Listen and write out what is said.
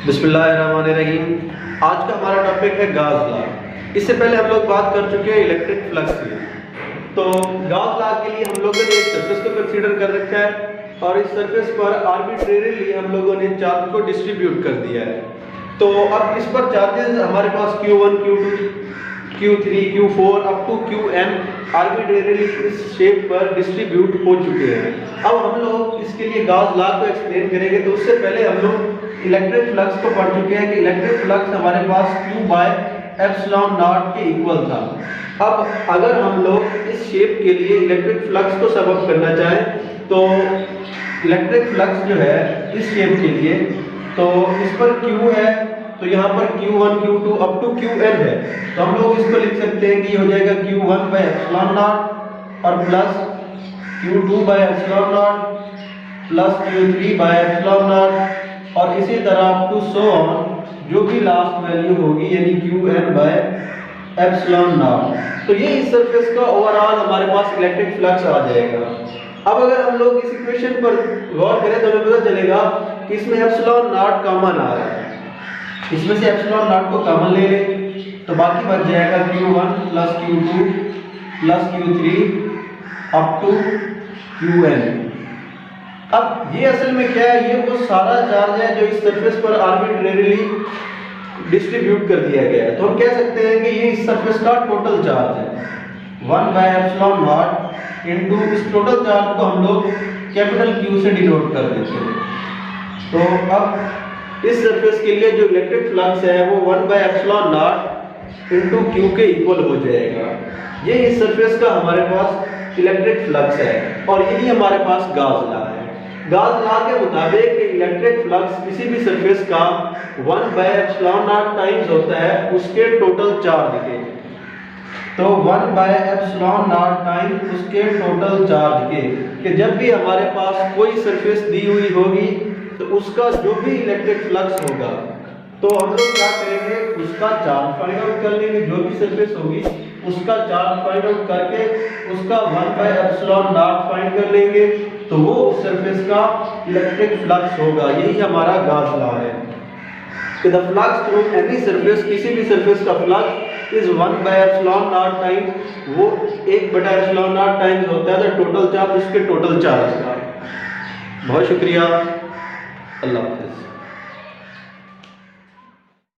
बिस्मिल्लाहिर्रहमानिर्रहीम। आज का हमारा टॉपिक है गाज लॉ। इससे पहले हम लोग बात कर चुके हैं इलेक्ट्रिक फ्लक्स की। तो गाज लॉ के लिए हम लोगों ने एक सरफेस को कंसीडर कर रखा है और इस सरफेस पर आर्बिट्रेरीली हम लोगों ने चार्ज को डिस्ट्रीब्यूट कर दिया है। तो अब इस पर चार्जेस हमारे पास Q1, Q2, Q3, Q4 up to Qn arbitrarily इस शेप पर डिस्ट्रीब्यूट हो चुके हैं। अब हम लोग इसके लिए गाज लॉ को एक्सप्लेन करेंगे। तो उससे पहले हम लोग इलेक्ट्रिक फ्लक्स को पढ़ चुके हैं कि इलेक्ट्रिक फ्लक्स हमारे पास Q/ε0 के इक्वल था। अब अगर हम लोग इस शेप के लिए इलेक्ट्रिक फ्लक्स को सबअप करना चाहें तो इलेक्ट्रिक फ्लक्स जो है इस शेप के लिए, तो इस पर Q है तो यहाँ पर Q1, Q2 up to Qn है। तो हम लोग इसको लिख सकते हैं कि हो जाएगा Q1/ε0 और प्लस Q2/ε0 प्लस Q3/ε0 और इसी तरह अप टू सो ऑन, जो भी लास्ट वैल्यू होगी यानी Qn/ε0। तो ये इस सरफेस का ओवरऑल हमारे पास इलेक्ट्रिक फ्लक्स आ जाएगा। अब अगर हम लोग इस इक्वेशन पर गौर करें तो हमें पता चलेगा कि इसमें ε0 कॉमन आ रहा है। इसमें से ε0 को कॉमन ले लें तो बाकी बच जाएगा Q1 plus Q2 plus Q3 up to Qn। अब ये असल में क्या है, ये वो सारा चार्ज है जो इस सरफेस पर आर्बिट्रेरीली डिस्ट्रीब्यूट कर दिया गया है। तो हम कह सकते हैं कि ये इस सरफेस का टोटल चार्ज है 1/ε0 इनटू इस टोटल चार्ज को हम लोग कैपिटल Q से डिनोट कर देते हैं। तो अब इस सरफेस के लिए जो इलेक्ट्रिक फ्लक्स है वो 1/ε0 इनटू Q के इक्वल हो जाएगा। ये इस सरफेस का हमारे पास इलेक्ट्रिक फ्लक्स है और यही हमारे पास गाज लॉ है। गाज लॉ के मुताबिक इलेक्ट्रिक फ्लक्स किसी भी सरफेस का 1/ε0 टाइम्स होता है उसके टोटल चार्ज के। तो 1/ε0 टाइम्स उसके टोटल चार्ज के कि जब भी हमारे पास कोई सरफेस दी हुई होगी तो उसका जो भी इलेक्ट्रिक फ्लक्स होगा तो हम लोग क्या करेंगे, उसका चार्ज फाइंड आउट कर लेंगे। जो भी सरफेस होगी उसका चार्ज फाइंड आउट करके उसका 1/ε0 फाइंड कर लेंगे तो वो उस सरफेस का इलेक्ट्रिक फ्लक्स होगा। यही हमारा गाज लॉ है कि the flux through any surface, किसी भी सरफेस का फ्लक्स इज 1/ε0 टाइम्स, वो 1/ε0 टाइम्स होता है द टोटल चार्ज, उसके टोटल चार्ज का। बहुत शुक्रिया, अल्लाह हाफ़िज़।